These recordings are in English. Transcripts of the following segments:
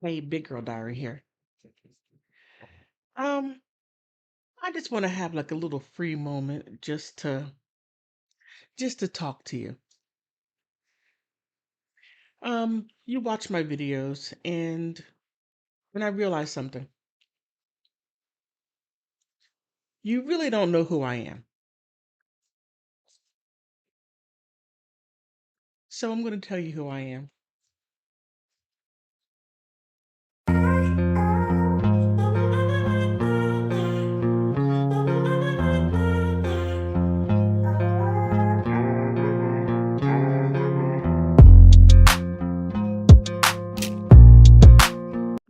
Hey, Big Girl Diary here. Um, I just want to have like a little free moment just to talk to you. You watch my videos and I realized something. You really don't know who I am. So I'm going to tell you who I am.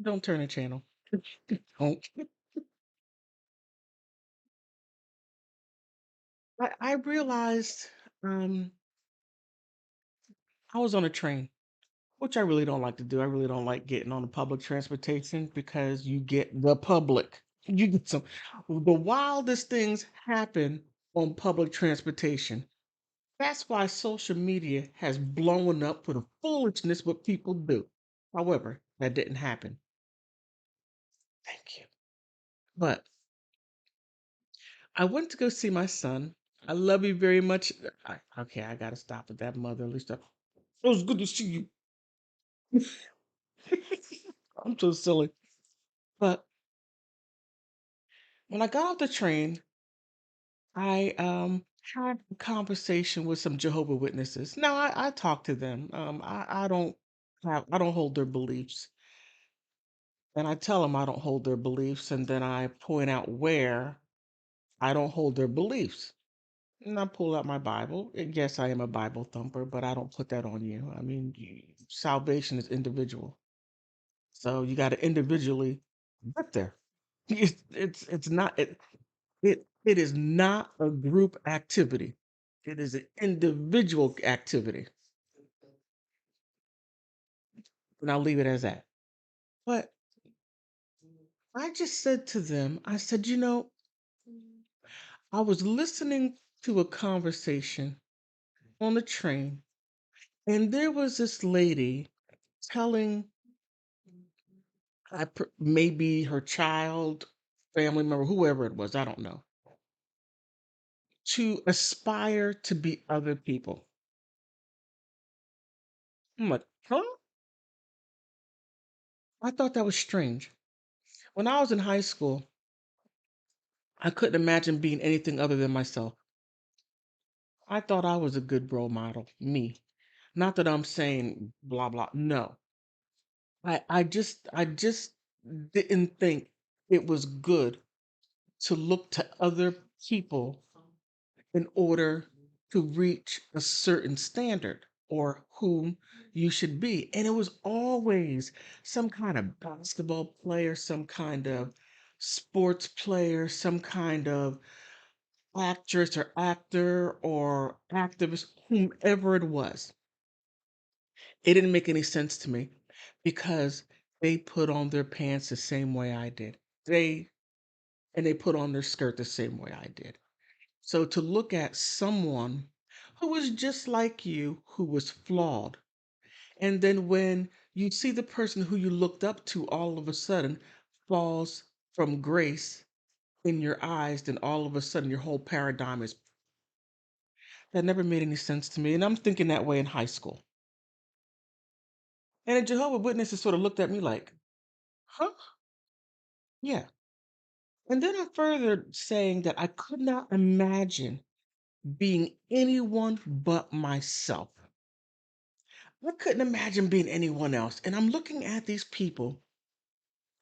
Don't turn the channel. Don't. I realized I was on a train, which I really don't like to do. I really don't like getting on the public transportation because you get the public. You get some the wildest things happen on public transportation. That's why social media has blown up for the foolishness what people do. However, that didn't happen. Thank you. But I went to go see my son. I love you very much. Okay, I gotta stop with that motherly stuff. It was good to see you. I'm so silly. But when I got off the train, I had a conversation with some Jehovah Witnesses. Now I talk to them. I don't hold their beliefs. And I tell them I don't hold their beliefs, and then I point out where I don't hold their beliefs. And I pull out my Bible. And yes, I am a Bible thumper, but I don't put that on you. I mean, salvation is individual, so you got to individually get there. It's not it is not a group activity. It is an individual activity, and I'll leave it as that. But I just said to them, I said, I was listening to a conversation on the train, and there was this lady telling maybe her child, family member, whoever it was, I don't know, to aspire to be other people. I'm like, huh? I thought that was strange. When I was in high school, I couldn't imagine being anything other than myself. I thought I was a good role model, me. Not that I'm saying blah blah. No, I just didn't think it was good to look to other people in order to reach a certain standard or whom you should be. And it was always some kind of basketball player, some kind of sports player, some kind of actress or actor or activist, whomever it was. It didn't make any sense to me because they put on their pants the same way I did. They put on their skirt the same way I did. So to look at someone who was just like you, who was flawed, and then when you see the person who you looked up to all of a sudden falls from grace in your eyes, then all of a sudden your whole paradigm is that never made any sense to me. And I'm thinking that way in high school. And the Jehovah Witnesses sort of looked at me like, huh? Yeah. And then I further saying that I could not imagine being anyone but myself. I couldn't imagine being anyone else. And I'm looking at these people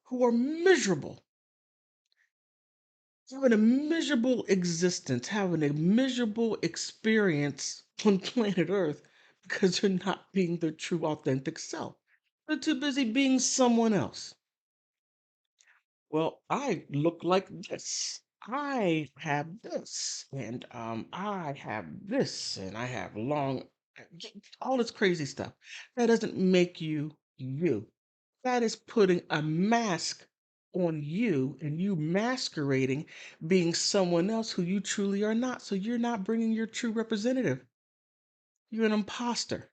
who are miserable, having a miserable existence, having a miserable experience on planet Earth because they're not being their true, authentic self. They're too busy being someone else. Well, I look like this. I have this, and I have this, and I have long, all this crazy stuff. That doesn't make you you. That is putting a mask on you and you masquerading being someone else who you truly are not. So you're not bringing your true representative. You're an imposter.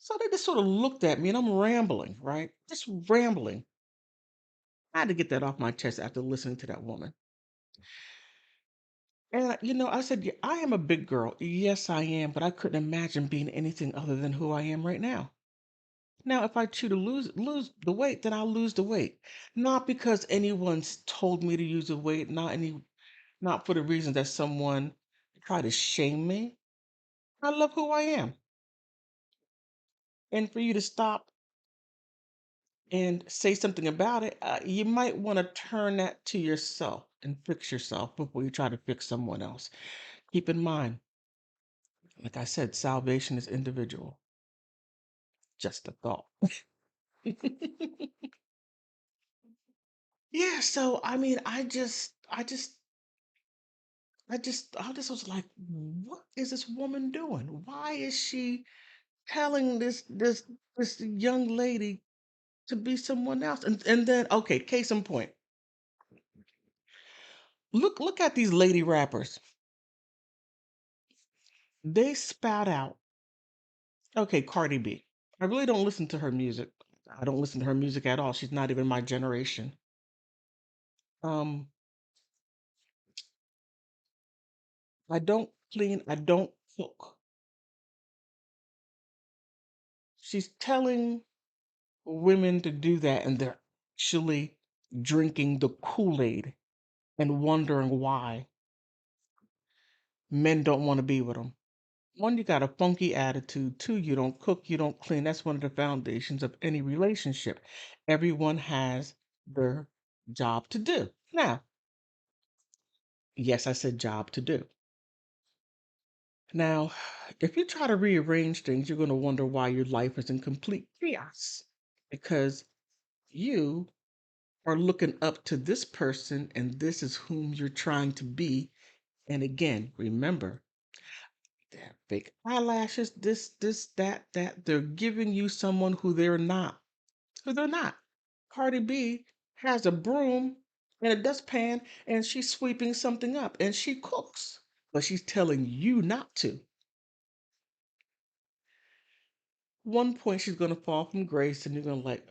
So they just sort of looked at me and I'm rambling, right? Just rambling. I had to get that off my chest after listening to that woman. And I said, "Yeah, I am a big girl. Yes, I am, but I couldn't imagine being anything other than who I am right now. Now, if I choose to lose the weight, then I'll lose the weight. Not because anyone's told me to use the weight, not for the reason that someone tried to shame me. I love who I am. And for you to stop and say something about it, you might want to turn that to yourself and fix yourself before you try to fix someone else. Keep in mind, like I said, salvation is individual. Just a thought. Yeah, so I mean, I just was like, what is this woman doing? Why is she telling this young lady to be someone else? And then, okay, case in point, look at these lady rappers. They spout out, okay, Cardi B. I really don't listen to her music. I don't listen to her music at all. She's not even my generation. Um, I don't clean, I don't cook. She's telling women to do that, and they're actually drinking the Kool-Aid and wondering why men don't want to be with them. One, you got a funky attitude. Two, you don't cook, you don't clean. That's one of the foundations of any relationship. Everyone has their job to do. Now, yes, I said job to do. Now, if you try to rearrange things, you're going to wonder why your life is in complete chaos because you are looking up to this person and this is whom you're trying to be. And again, remember, they have fake eyelashes, that. They're giving you someone who they're not. Who they're not. Cardi B has a broom and a dustpan and she's sweeping something up and she cooks, but she's telling you not to. One point she's gonna fall from grace and you're gonna like,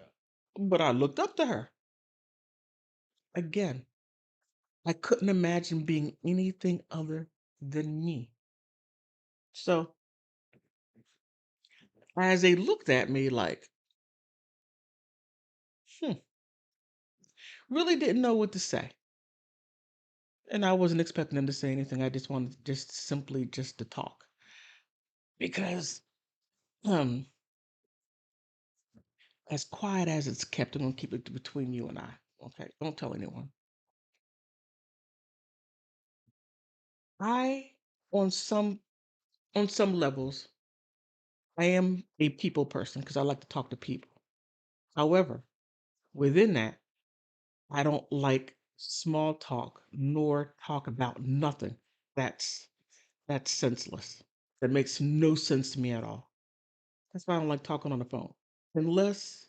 but I looked up to her. Again, I couldn't imagine being anything other than me. So as they looked at me like, hmm, really didn't know what to say. And I wasn't expecting them to say anything. I just wanted just simply just to talk. Because um as quiet as it's kept, I'm gonna keep it between you and I. Okay. Don't tell anyone. I on some on some levels, I am a people person because I like to talk to people. However, within that, I don't like small talk nor talk about nothing. That's that's senseless. That makes no sense to me at all. That's why I don't like talking on the phone. Unless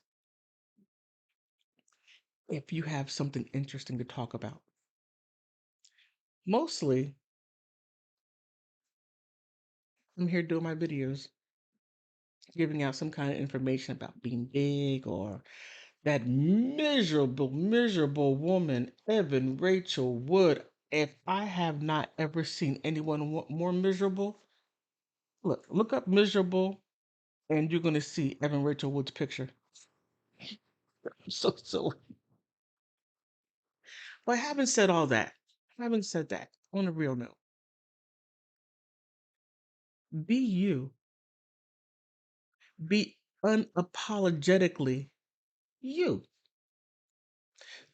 if you have something interesting to talk about. Mostly, I'm here doing my videos, giving out some kind of information about being big or that miserable woman, Evan Rachel Wood. If I have not ever seen anyone more miserable, look up miserable and you're going to see Evan Rachel Wood's picture. So silly. But having said all that, having said that, on a real note, be you. Be unapologetically you.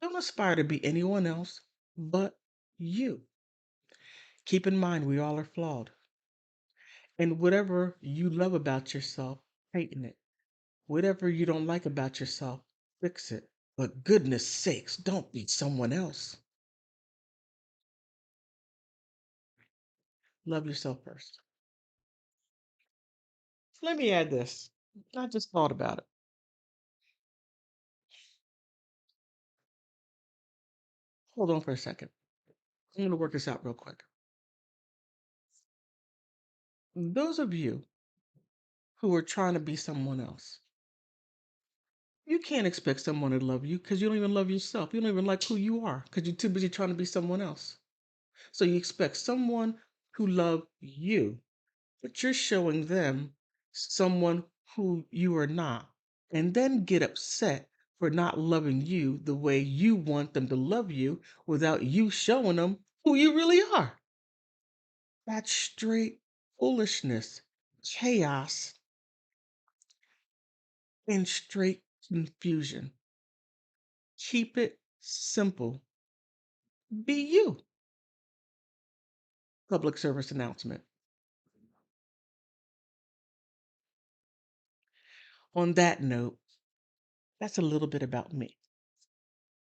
Don't aspire to be anyone else but you. Keep in mind, we all are flawed. And whatever you love about yourself, heighten it. Whatever you don't like about yourself, fix it. But goodness sakes, don't be someone else. Love yourself first. Let me add this. I just thought about it. Hold on for a second. I'm going to work this out real quick. Those of you who are trying to be someone else. You can't expect someone to love you because you don't even love yourself. You don't even like who you are because you're too busy trying to be someone else. So you expect someone who love you, but you're showing them someone who you are not, and then get upset for not loving you the way you want them to love you without you showing them who you really are. That's straight foolishness, chaos, and straight confusion. Keep it simple. Be you. Public service announcement. On that note, that's a little bit about me.